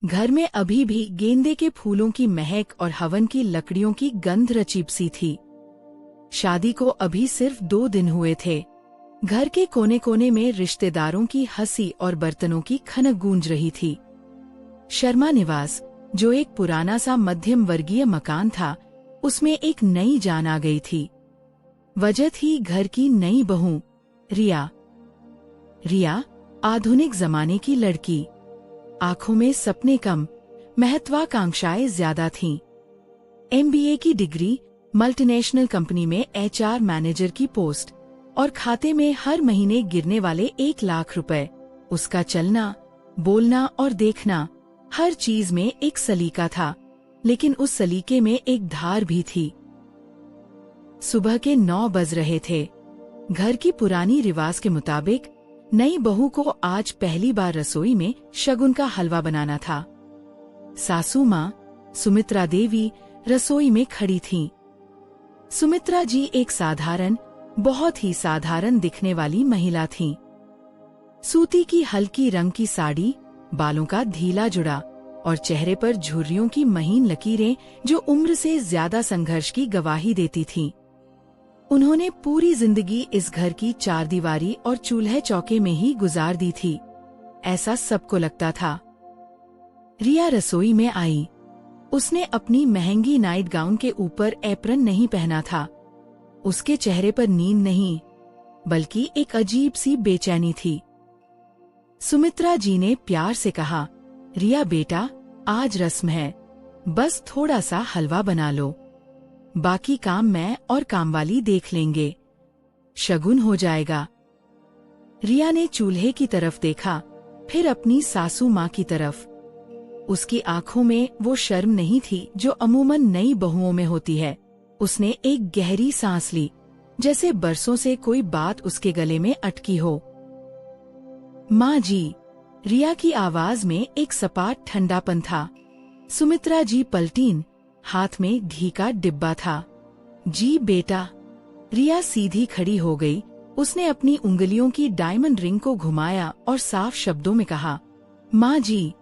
घर में अभी भी गेंदे के फूलों की महक और हवन की लकड़ियों की गंध रचीब सी थी। शादी को अभी सिर्फ 2 दिन हुए थे। घर के कोने कोने में रिश्तेदारों की हंसी और बर्तनों की खनक गूंज रही थी। शर्मा निवास, जो एक पुराना सा मध्यम वर्गीय मकान था, उसमें एक नई जान आ गई थी। वजह थी घर की नई बहू रिया। रिया आधुनिक जमाने की लड़की। आंखों में सपने कम, महत्वाकांक्षाएं ज्यादा थीं। MBA की डिग्री, मल्टीनेशनल कंपनी में HR मैनेजर की पोस्ट और खाते में हर महीने गिरने वाले 1 लाख रुपए। उसका चलना, बोलना और देखना, हर चीज में एक सलीका था, लेकिन उस सलीके में एक धार भी थी। सुबह के 9 बज रहे थे। घर की पुरानी रिवाज के मुताबिक नई बहू को आज पहली बार रसोई में शगुन का हलवा बनाना था। सासू माँ सुमित्रा देवी रसोई में खड़ी थीं। सुमित्रा जी एक साधारण, बहुत ही साधारण दिखने वाली महिला थीं। सूती की हल्की रंग की साड़ी, बालों का ढीला जुड़ा और चेहरे पर झुर्रियों की महीन लकीरें जो उम्र से ज्यादा संघर्ष की गवाही देती थीं। उन्होंने पूरी जिंदगी इस घर की चारदीवारी और चूल्हे चौके में ही गुजार दी थी, ऐसा सबको लगता था। रिया रसोई में आई। उसने अपनी महंगी नाइट गाउन के ऊपर एप्रन नहीं पहना था। उसके चेहरे पर नींद नहीं, बल्कि एक अजीब सी बेचैनी थी। सुमित्रा जी ने प्यार से कहा, रिया बेटा, आज रस्म है, बस थोड़ा सा हलवा बना लो, बाकी काम मैं और कामवाली देख लेंगे, शगुन हो जाएगा। रिया ने चूल्हे की तरफ देखा, फिर अपनी सासू माँ की तरफ। उसकी आंखों में वो शर्म नहीं थी जो अमूमन नई बहुओं में होती है। उसने एक गहरी सांस ली, जैसे बरसों से कोई बात उसके गले में अटकी हो। माँ जी, रिया की आवाज में एक सपाट ठंडापन था। सुमित्रा जी पलटीन, हाथ में घी का डिब्बा था। जी बेटा। रिया सीधी खड़ी हो गई। उसने अपनी उंगलियों की डायमंड रिंग को घुमाया और साफ शब्दों में कहा, माँ जी,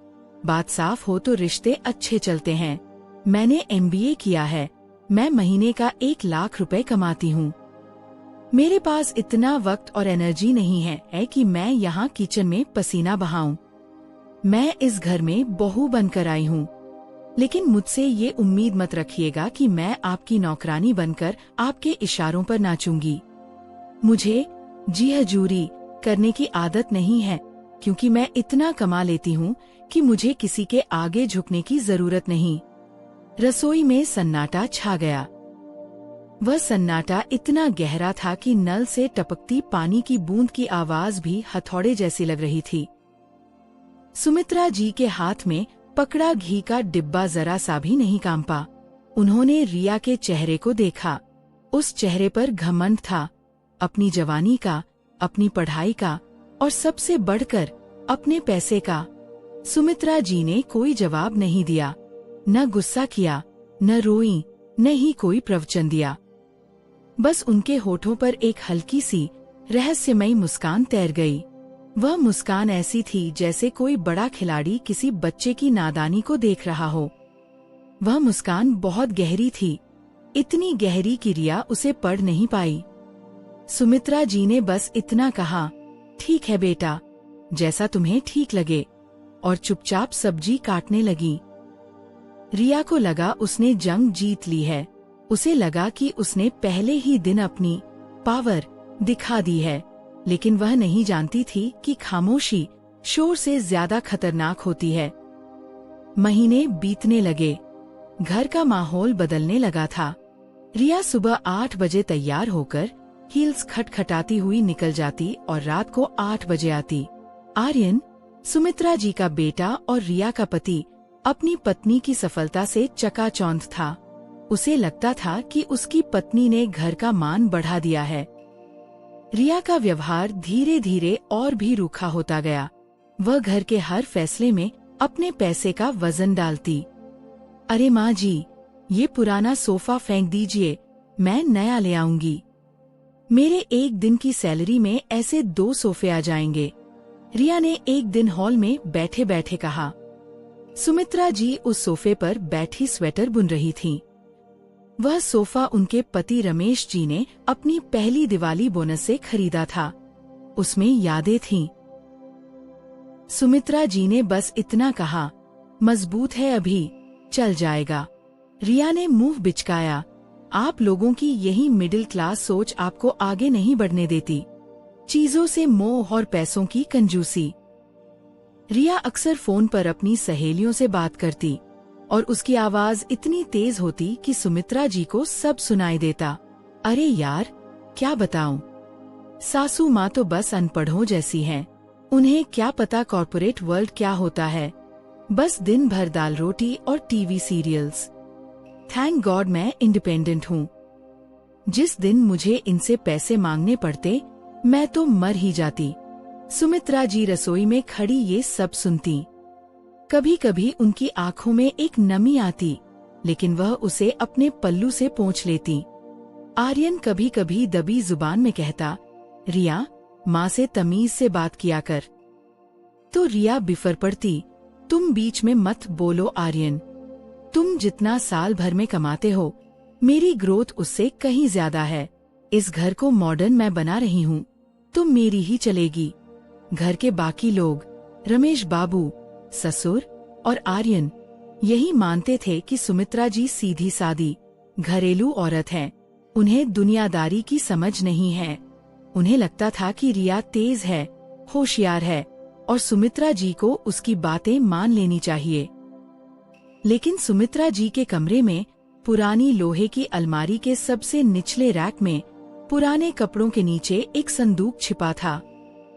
बात साफ हो तो रिश्ते अच्छे चलते हैं। मैंने MBA किया है, मैं महीने का 1 लाख रुपए कमाती हूँ। मेरे पास इतना वक्त और एनर्जी नहीं है कि मैं यहाँ किचन में पसीना बहाऊं। मैं इस घर में बहू बनकर आई हूँ, लेकिन मुझसे ये उम्मीद मत रखिएगा कि मैं आपकी नौकरानी बनकर आपके इशारों पर नाचूंगी। मुझे जी हजूरी करने की आदत नहीं है, क्योंकि मैं इतना कमा लेती हूँ कि मुझे किसी के आगे झुकने की जरूरत नहीं। रसोई में सन्नाटा छा गया। वह सन्नाटा इतना गहरा था कि नल से टपकती पानी की बूंद की आवाज भी हथौड़े जैसी लग रही थी। सुमित्रा जी के हाथ में पकड़ा घी का डिब्बा जरा सा भी नहीं कांपा। उन्होंने रिया के चेहरे को देखा। उस चेहरे पर घमंड था, अपनी जवानी का, अपनी पढ़ाई का और सबसे बढ़कर अपने पैसे का। सुमित्रा जी ने कोई जवाब नहीं दिया, न गुस्सा किया, न रोई, न ही कोई प्रवचन दिया। बस उनके होठों पर एक हल्की सी रहस्यमयी मुस्कान तैर गई। वह मुस्कान ऐसी थी जैसे कोई बड़ा खिलाड़ी किसी बच्चे की नादानी को देख रहा हो। वह मुस्कान बहुत गहरी थी, इतनी गहरी कि रिया उसे पढ़ नहीं पाई। सुमित्रा जी ने बस इतना कहा, ठीक है बेटा, जैसा तुम्हें ठीक लगे, और चुपचाप सब्जी काटने लगी। रिया को लगा उसने जंग जीत ली है। उसे लगा कि उसने पहले ही दिन अपनी पावर दिखा दी है, लेकिन वह नहीं जानती थी कि खामोशी शोर से ज्यादा खतरनाक होती है। महीने बीतने लगे, घर का माहौल बदलने लगा था। रिया सुबह 8 बजे तैयार होकर हील्स खटखटाती हुई निकल जाती और रात को 8 बजे आती। आर्यन, सुमित्रा जी का बेटा और रिया का पति, अपनी पत्नी की सफलता से चकाचौंध था। उसे लगता था कि उसकी पत्नी ने घर का मान बढ़ा दिया है। रिया का व्यवहार धीरे धीरे और भी रूखा होता गया। वह घर के हर फैसले में अपने पैसे का वजन डालती। अरे माँ जी, ये पुराना सोफा फेंक दीजिए, मैं नया ले आऊंगी। मेरे एक दिन की सैलरी में ऐसे 2 सोफे आ जाएंगे। रिया ने एक दिन हॉल में बैठे बैठे कहा। सुमित्रा जी उस सोफे पर बैठी स्वेटर बुन रही थीं। वह सोफा उनके पति रमेश जी ने अपनी पहली दिवाली बोनस से खरीदा था। उसमें यादें थीं। सुमित्रा जी ने बस इतना कहा, मजबूत है अभी, चल जाएगा। रिया ने मुंह बिचकाया, आप लोगों की यही मिडिल क्लास सोच आपको आगे नहीं बढ़ने देती। चीजों से मोह और पैसों की कंजूसी। रिया अक्सर फोन पर अपनी सहेलियों से बात करती और उसकी आवाज इतनी तेज होती कि सुमित्रा जी को सब सुनाई देता। अरे यार, क्या बताऊं, सासू माँ तो बस अनपढ़ों जैसी हैं। उन्हें क्या पता कॉर्पोरेट वर्ल्ड क्या होता है। बस दिन भर दाल रोटी और टीवी सीरियल्स। थैंक गॉड मैं इंडिपेंडेंट हूँ। जिस दिन मुझे इनसे पैसे मांगने पड़ते, मैं तो मर ही जाती। सुमित्रा जी रसोई में खड़ी ये सब सुनती। कभी कभी उनकी आंखों में एक नमी आती, लेकिन वह उसे अपने पल्लू से पोंछ लेती। आर्यन कभी कभी दबी जुबान में कहता, रिया, माँ से तमीज से बात किया कर। तो रिया बिफर पड़ती, तुम बीच में मत बोलो आर्यन। तुम जितना साल भर में कमाते हो, मेरी ग्रोथ उससे कहीं ज्यादा है। इस घर को मॉडर्न मैं बना रही हूँ, तो मेरी ही चलेगी। घर के बाकी लोग, रमेश बाबू, ससुर और आर्यन, यही मानते थे कि सुमित्रा जी सीधी सादी घरेलू औरत हैं। उन्हें दुनियादारी की समझ नहीं है। उन्हें लगता था कि रिया तेज है, होशियार है और सुमित्रा जी को उसकी बातें मान लेनी चाहिए। लेकिन सुमित्रा जी के कमरे में पुरानी लोहे की अलमारी के सबसे निचले रैक में पुराने कपड़ों के नीचे एक संदूक छिपा था।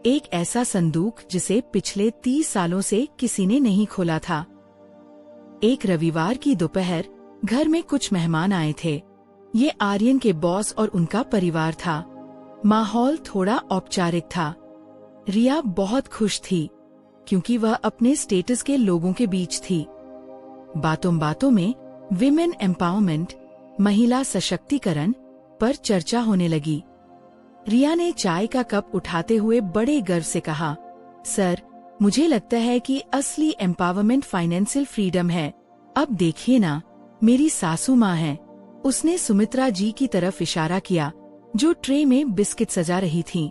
एक ऐसा संदूक जिसे पिछले 30 सालों से किसी ने नहीं खोला था। एक रविवार की दोपहर घर में कुछ मेहमान आए थे। ये आर्यन के बॉस और उनका परिवार था। माहौल थोड़ा औपचारिक था। रिया बहुत खुश थी, क्योंकि वह अपने स्टेटस के लोगों के बीच थी। बातों बातों में विमेन एम्पावरमेंट, महिला सशक्तिकरण पर चर्चा होने लगी। रिया ने चाय का कप उठाते हुए बड़े गर्व से कहा, सर, मुझे लगता है कि असली एम्पावरमेंट फाइनेंशियल फ्रीडम है। अब देखिए ना, मेरी सासू माँ है। उसने सुमित्रा जी की तरफ इशारा किया, जो ट्रे में बिस्किट सजा रही थीं।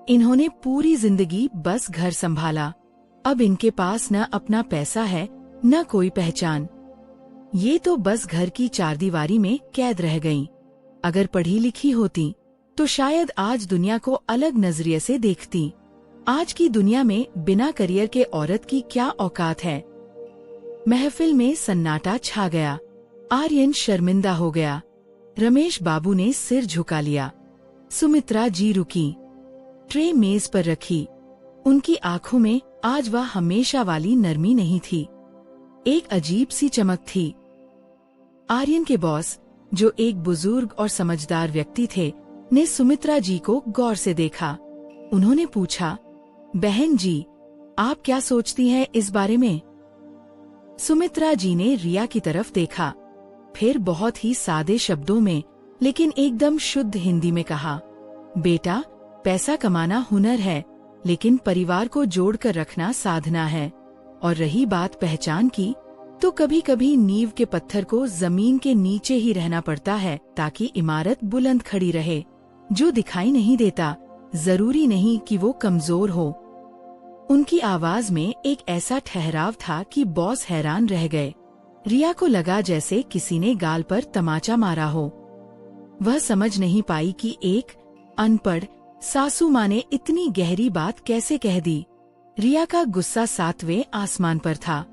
इन्होंने पूरी जिंदगी बस घर संभाला। अब इनके पास न अपना पैसा है, न कोई पहचान। ये तो बस घर की चारदीवारी में कैद रह गईं। अगर पढ़ी लिखी होती तो शायद आज दुनिया को अलग नजरिए से देखती। आज की दुनिया में बिना करियर के औरत की क्या औकात है। महफिल में सन्नाटा छा गया। आर्यन शर्मिंदा हो गया। रमेश बाबू ने सिर झुका लिया। सुमित्रा जी रुकी, ट्रे मेज पर रखी। उनकी आंखों में आज वह हमेशा वाली नरमी नहीं थी, एक अजीब सी चमक थी। आर्यन के बॉस, जो एक बुजुर्ग और समझदार व्यक्ति थे, ने सुमित्रा जी को गौर से देखा। उन्होंने पूछा, बहन जी, आप क्या सोचती हैं इस बारे में? सुमित्रा जी ने रिया की तरफ देखा, फिर बहुत ही सादे शब्दों में लेकिन एकदम शुद्ध हिंदी में कहा, बेटा, पैसा कमाना हुनर है, लेकिन परिवार को जोड़कर रखना साधना है। और रही बात पहचान की, तो कभी कभी नींव के पत्थर को जमीन के नीचे ही रहना पड़ता है ताकि इमारत बुलंद खड़ी रहे। जो दिखाई नहीं देता, जरूरी नहीं कि वो कमजोर हो। उनकी आवाज में एक ऐसा ठहराव था कि बॉस हैरान रह गए। रिया को लगा जैसे किसी ने गाल पर तमाचा मारा हो। वह समझ नहीं पाई कि एक अनपढ़ सासू माँ ने इतनी गहरी बात कैसे कह दी। रिया का गुस्सा 7वें आसमान पर था।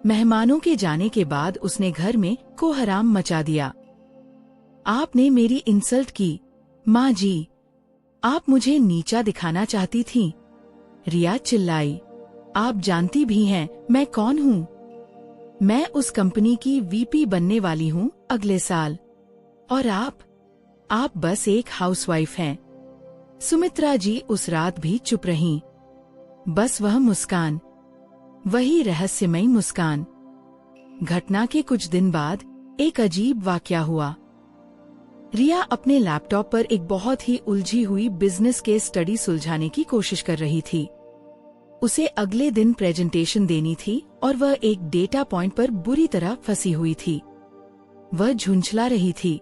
मेहमानों के जाने के बाद उसने घर में कोहराम मचा दिया। आपने मेरी इंसल्ट की, माँ जी। आप मुझे नीचा दिखाना चाहती थीं। रिया चिल्लाई, आप जानती भी हैं मैं कौन हूँ? मैं उस कंपनी की वीपी बनने वाली हूँ अगले साल। और आप बस एक हाउसवाइफ हैं। सुमित्रा जी उस रात भी चुप रहीं। बस वह मुस्कान, वही रहस्यमयी मुस्कान। घटना के कुछ दिन बाद एक अजीब वाकया हुआ। रिया अपने लैपटॉप पर एक बहुत ही उलझी हुई बिजनेस केस स्टडी सुलझाने की कोशिश कर रही थी। उसे अगले दिन प्रेजेंटेशन देनी थी और वह एक डेटा पॉइंट पर बुरी तरह फंसी हुई थी। वह झुंझला रही थी।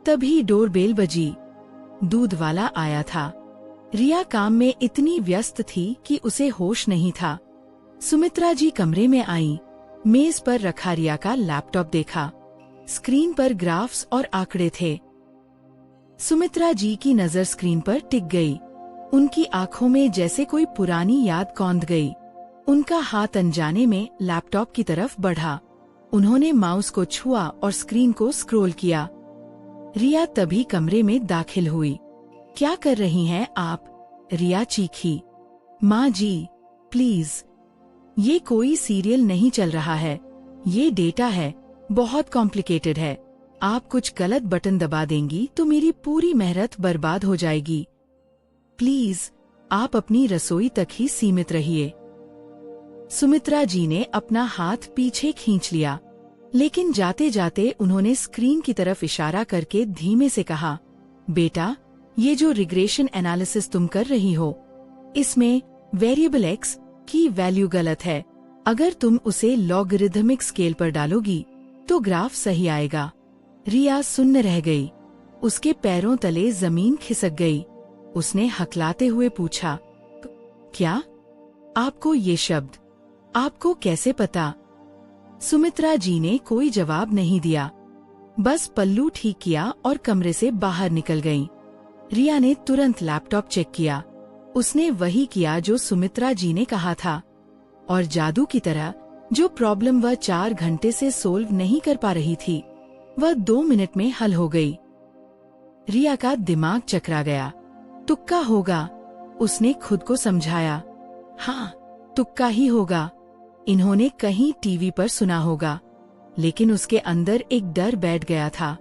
तभी डोरबेल बजी। दूध वाला आया था। रिया काम में इतनी व्यस्त थी कि उसे होश नहीं था। सुमित्रा जी कमरे में आई। मेज पर रखा रिया का लैपटॉप देखा। स्क्रीन पर ग्राफ्स और आंकड़े थे। सुमित्रा जी की नजर स्क्रीन पर टिक गई। उनकी आंखों में जैसे कोई पुरानी याद कौंध गई। उनका हाथ अनजाने में लैपटॉप की तरफ बढ़ा। उन्होंने माउस को छुआ और स्क्रीन को स्क्रॉल किया। रिया तभी कमरे में दाखिल हुई। क्या कर रही हैं आप? रिया चीखी। माँ जी, प्लीज, ये कोई सीरियल नहीं चल रहा है। ये डेटा है, बहुत कॉम्प्लिकेटेड है। आप कुछ गलत बटन दबा देंगी तो मेरी पूरी मेहनत बर्बाद हो जाएगी। प्लीज, आप अपनी रसोई तक ही सीमित रहिए। सुमित्रा जी ने अपना हाथ पीछे खींच लिया, लेकिन जाते जाते उन्होंने स्क्रीन की तरफ इशारा करके धीमे से कहा, बेटा, ये जो रिग्रेशन एनालिसिस तुम कर रही हो, इसमें वेरिएबल एक्स की वैल्यू गलत है। अगर तुम उसे लॉगरिथमिक स्केल पर डालोगी तो ग्राफ सही आएगा। रिया सुन्न रह गई। उसके पैरों तले जमीन खिसक गई। उसने हकलाते हुए पूछा, क्या? आपको ये शब्द, आपको कैसे पता? सुमित्रा जी ने कोई जवाब नहीं दिया, बस पल्लू ठीक किया और कमरे से बाहर निकल गईं। रिया ने तुरंत लैपटॉप चेक किया। उसने वही किया जो सुमित्रा जी ने कहा था, और जादू की तरह जो प्रॉब्लम वह 4 घंटे से सोल्व नहीं कर पा रही थी, वह 2 मिनट में हल हो गई। रिया का दिमाग चकरा गया। तुक्का होगा, उसने खुद को समझाया। हाँ, तुक्का ही होगा। इन्होंने कहीं टीवी पर सुना होगा। लेकिन उसके अंदर एक डर बैठ गया था।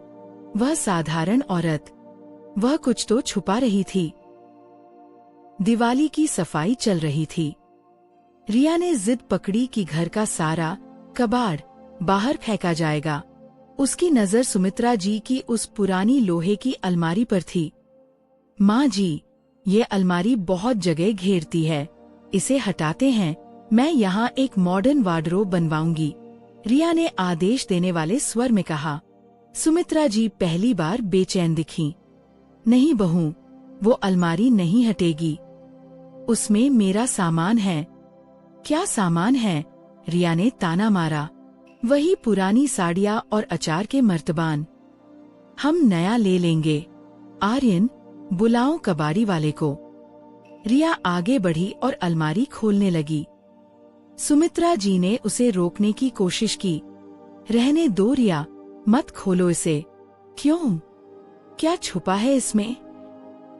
वह साधारण औरत, वह कुछ तो छुपा रही थी। दिवाली की सफाई चल रही थी। रिया ने जिद पकड़ी कि घर का सारा कबाड़ बाहर फेंका जाएगा। उसकी नजर सुमित्रा जी की उस पुरानी लोहे की अलमारी पर थी। माँ जी, ये अलमारी बहुत जगह घेरती है, इसे हटाते हैं, मैं यहाँ एक मॉडर्न वार्डरोब बनवाऊंगी, रिया ने आदेश देने वाले स्वर में कहा। सुमित्रा जी पहली बार बेचैन दिखीं। नहीं बहू, वो अलमारी नहीं हटेगी, उसमें मेरा सामान है। क्या सामान है? रिया ने ताना मारा। वही पुरानी साड़ियाँ और अचार के मर्तबान। हम नया ले लेंगे। आर्यन, बुलाओ कबाड़ी वाले को। रिया आगे बढ़ी और अलमारी खोलने लगी। सुमित्रा जी ने उसे रोकने की कोशिश की। रहने दो रिया, मत खोलो इसे। क्यों? क्या छुपा है इसमें?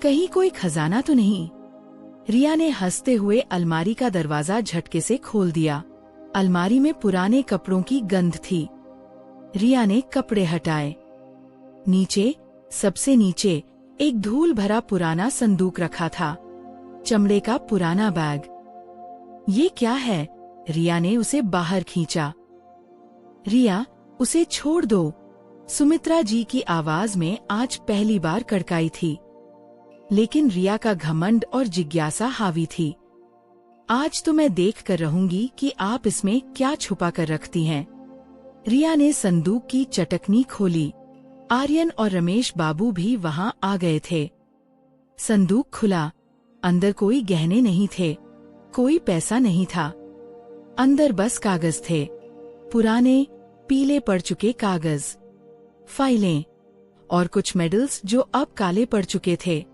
कहीं कोई खजाना तो नहीं? रिया ने हंसते हुए अलमारी का दरवाजा झटके से खोल दिया। अलमारी में पुराने कपड़ों की गंध थी। रिया ने कपड़े हटाए। नीचे, सबसे नीचे, एक धूल भरा पुराना संदूक रखा था। चमड़े का पुराना बैग। ये क्या है? रिया ने उसे बाहर खींचा। रिया, उसे छोड़ दो। सुमित्रा जी की आवाज में आज पहली बार कड़काई थी। लेकिन रिया का घमंड और जिज्ञासा हावी थी। आज तो मैं देख कर रहूंगी कि आप इसमें क्या छुपा कर रखती हैं। रिया ने संदूक की चटकनी खोली। आर्यन और रमेश बाबू भी वहां आ गए थे। संदूक खुला। अंदर कोई गहने नहीं थे, कोई पैसा नहीं था। अंदर बस कागज थे, पुराने पीले पड़ चुके कागज, फाइलें और कुछ मेडल्स जो अब काले पड़ चुके थे।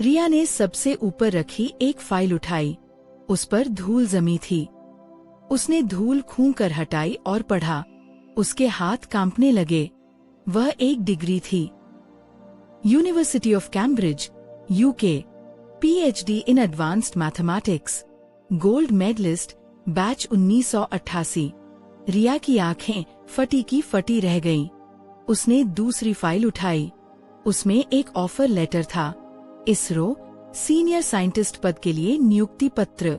रिया ने सबसे ऊपर रखी एक फाइल उठाई। उस पर धूल जमी थी। उसने धूल खूंकर हटाई और पढ़ा। उसके हाथ कांपने लगे। वह एक डिग्री थी। University of Cambridge, UK, PhD in advanced mathematics, gold medallist, batch 1988। Riya की आंखें फटी की फटी रह गईं। उसने दूसरी फाइल उठाई। उसमें एक ऑफर लेटर था। इसरो सीनियर साइंटिस्ट पद के लिए नियुक्ति पत्र।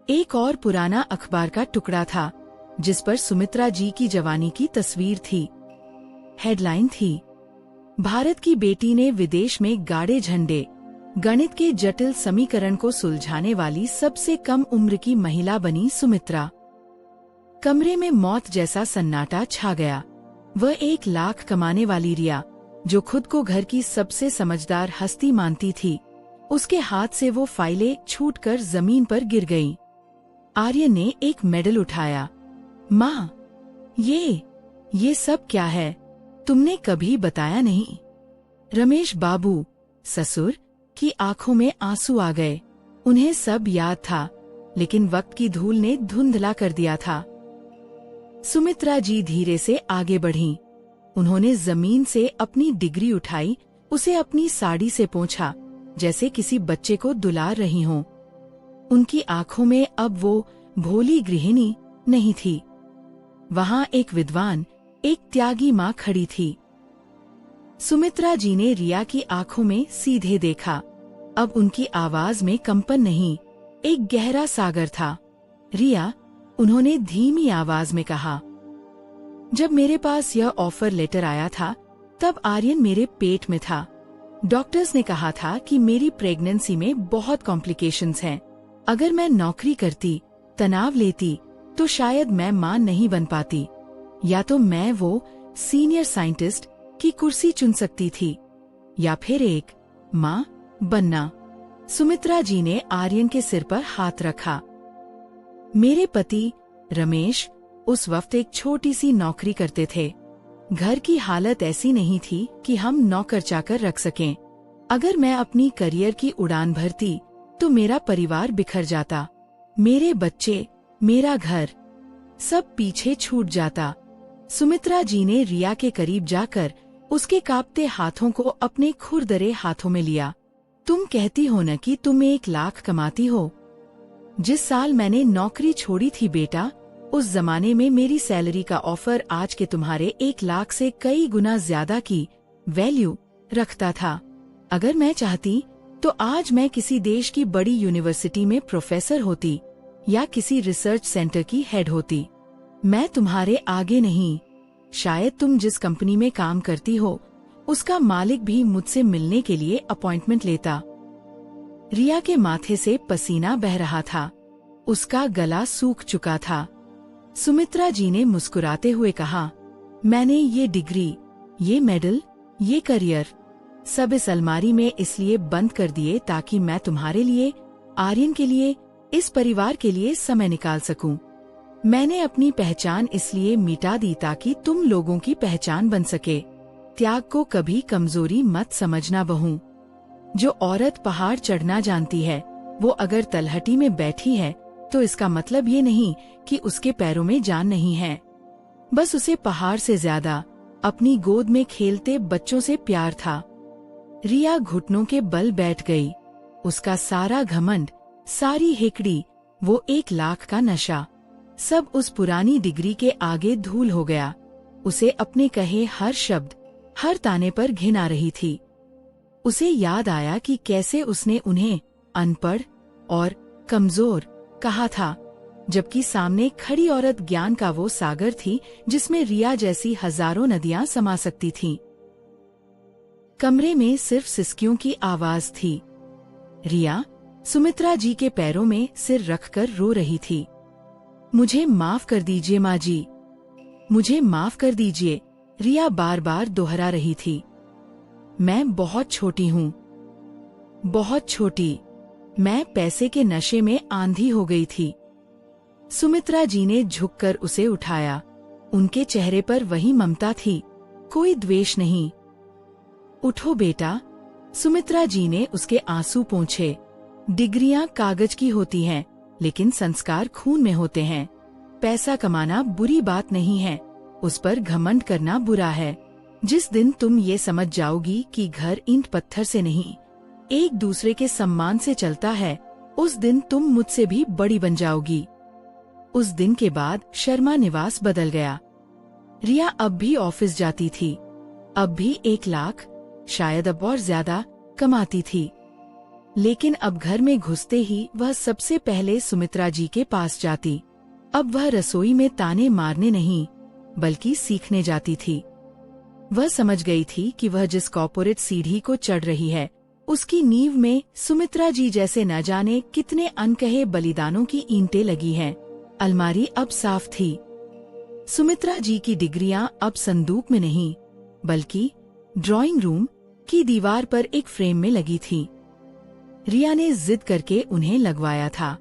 एक और पुराना अखबार का टुकड़ा था जिस पर सुमित्रा जी की जवानी की तस्वीर थी। हेडलाइन थी, भारत की बेटी ने विदेश में गाड़े झंडे, गणित के जटिल समीकरण को सुलझाने वाली सबसे कम उम्र की महिला बनी सुमित्रा। कमरे में मौत जैसा सन्नाटा छा गया। वह 1 लाख कमाने वाली रिया, जो खुद को घर की सबसे समझदार हस्ती मानती थी, उसके हाथ से वो फाइलें छूटकर जमीन पर गिर गईं। आर्यन ने एक मेडल उठाया। माँ, ये सब क्या है? तुमने कभी बताया नहीं। रमेश बाबू, ससुर, की आंखों में आंसू आ गए। उन्हें सब याद था, लेकिन वक्त की धूल ने धुंधला कर दिया था। सुमित्रा जी धीरे से आगे बढ़ीं। उन्होंने जमीन से अपनी डिग्री उठाई, उसे अपनी साड़ी से पोंछा, जैसे किसी बच्चे को दुलार रही हों। उनकी आंखों में अब वो भोली गृहिणी नहीं थी। वहां एक विद्वान, एक त्यागी माँ खड़ी थी। सुमित्रा जी ने रिया की आंखों में सीधे देखा। अब उनकी आवाज में कंपन नहीं, एक गहरा सागर था। रिया, उन्होंने धीमी आवाज में कहा, जब मेरे पास यह ऑफर लेटर आया था, तब आर्यन मेरे पेट में था। डॉक्टर्स ने कहा था कि मेरी प्रेगनेंसी में बहुत कॉम्प्लिकेशंस हैं। अगर मैं नौकरी करती, तनाव लेती, तो शायद मैं मां नहीं बन पाती, या तो मैं वो सीनियर साइंटिस्ट की कुर्सी चुन सकती थी, या फिर एक मां बनना। सुमित्रा जी ने आर्यन के सिर पर हाथ रखा। मेरे पति रमेश उस वक्त एक छोटी सी नौकरी करते थे। घर की हालत ऐसी नहीं थी कि हम नौकर चाकर रख सकें। अगर मैं अपनी करियर की उड़ान भरती, तो मेरा परिवार बिखर जाता। मेरे बच्चे, मेरा घर, सब पीछे छूट जाता। सुमित्रा जी ने रिया के करीब जाकर उसके कांपते हाथों को अपने खुरदरे हाथों में लिया। तुम कहती हो न कि तुम 1 लाख कमाती हो। जिस साल मैंने नौकरी छोड़ी थी बेटा, उस जमाने में मेरी सैलरी का ऑफर आज के तुम्हारे 1 लाख से कई गुना ज्यादा की वैल्यू रखता था। अगर मैं चाहती, तो आज मैं किसी देश की बड़ी यूनिवर्सिटी में प्रोफेसर होती, या किसी रिसर्च सेंटर की हेड होती। मैं तुम्हारे आगे नहीं। शायद तुम जिस कंपनी में काम करती हो, उसका मालिक भी मुझसे मिलने के लिए अपॉइंटमेंट लेता। रिया के माथे से पसीना बह रहा था। उसका गला सूख चुका था। सुमित्रा जी ने मुस्कुराते हुए कहा, मैंने ये डिग्री, ये मेडल, ये करियर, सब इस अलमारी में इसलिए बंद कर दिए ताकि मैं तुम्हारे लिए, आर्यन के लिए, इस परिवार के लिए समय निकाल सकूं। मैंने अपनी पहचान इसलिए मिटा दी ताकि तुम लोगों की पहचान बन सके। त्याग को कभी कमजोरी मत समझना बहू। जो औरत पहाड़ चढ़ना जानती है, वो अगर तलहटी में बैठी है, तो इसका मतलब ये नहीं कि उसके पैरों में जान नहीं है। बस उसे पहाड़ से ज्यादा अपनी गोद में खेलते बच्चों से प्यार था। रिया घुटनों के बल बैठ गई। उसका सारा घमंड, सारी हिकड़ी, वो 1 लाख का नशा, सब उस पुरानी डिग्री के आगे धूल हो गया। उसे अपने कहे हर शब्द, हर ताने पर घिन आ रही थी। उसे याद आया कि कैसे उसने उन्हें अनपढ़ और कमजोर कहा था, जबकि सामने खड़ी औरत ज्ञान का वो सागर थी जिसमें रिया जैसी हजारों नदियां समा सकती थीं। कमरे में सिर्फ सिसकियों की आवाज थी। रिया सुमित्रा जी के पैरों में सिर रखकर रो रही थी। मुझे माफ कर दीजिए माँ जी, मुझे माफ कर दीजिए, रिया बार बार दोहरा रही थी। मैं बहुत छोटी हूँ, बहुत छोटी। मैं पैसे के नशे में आंधी हो गई थी। सुमित्रा जी ने झुककर उसे उठाया। उनके चेहरे पर वही ममता थी, कोई द्वेष नहीं। उठो बेटा, सुमित्रा जी ने उसके आंसू पोंछे। डिग्रियां कागज की होती हैं, लेकिन संस्कार खून में होते हैं। पैसा कमाना बुरी बात नहीं है, उस पर घमंड करना बुरा है। जिस दिन तुम ये समझ जाओगी कि घर ईंट पत्थर से नहीं, एक दूसरे के सम्मान से चलता है, उस दिन तुम मुझसे भी बड़ी बन जाओगी। उस दिन के बाद शर्मा निवास बदल गया। रिया अब भी ऑफिस जाती थी, अब भी 1 लाख, शायद अब और ज्यादा कमाती थी। लेकिन अब घर में घुसते ही वह सबसे पहले सुमित्रा जी के पास जाती। अब वह रसोई में ताने मारने नहीं, बल्कि सीखने जाती थी। वह समझ गई थी कि वह जिस कॉर्पोरेट सीढ़ी को चढ़ रही है, उसकी नींव में सुमित्रा जी जैसे न जाने कितने अनकहे बलिदानों की ईंटें लगी हैं। अलमारी अब साफ थी। सुमित्रा जी की डिग्रियां अब संदूक में नहीं, बल्कि ड्राइंग रूम की दीवार पर एक फ्रेम में लगी थी। रिया ने जिद करके उन्हें लगवाया था,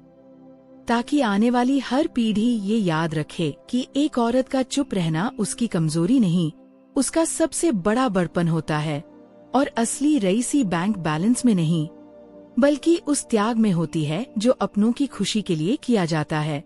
ताकि आने वाली हर पीढ़ी ये याद रखे कि एक औरत का चुप रहना उसकी कमजोरी नहीं, उसका सबसे बड़ा बड़पन होता है। और असली रईसी बैंक बैलेंस में नहीं, बल्कि उस त्याग में होती है जो अपनों की खुशी के लिए किया जाता है।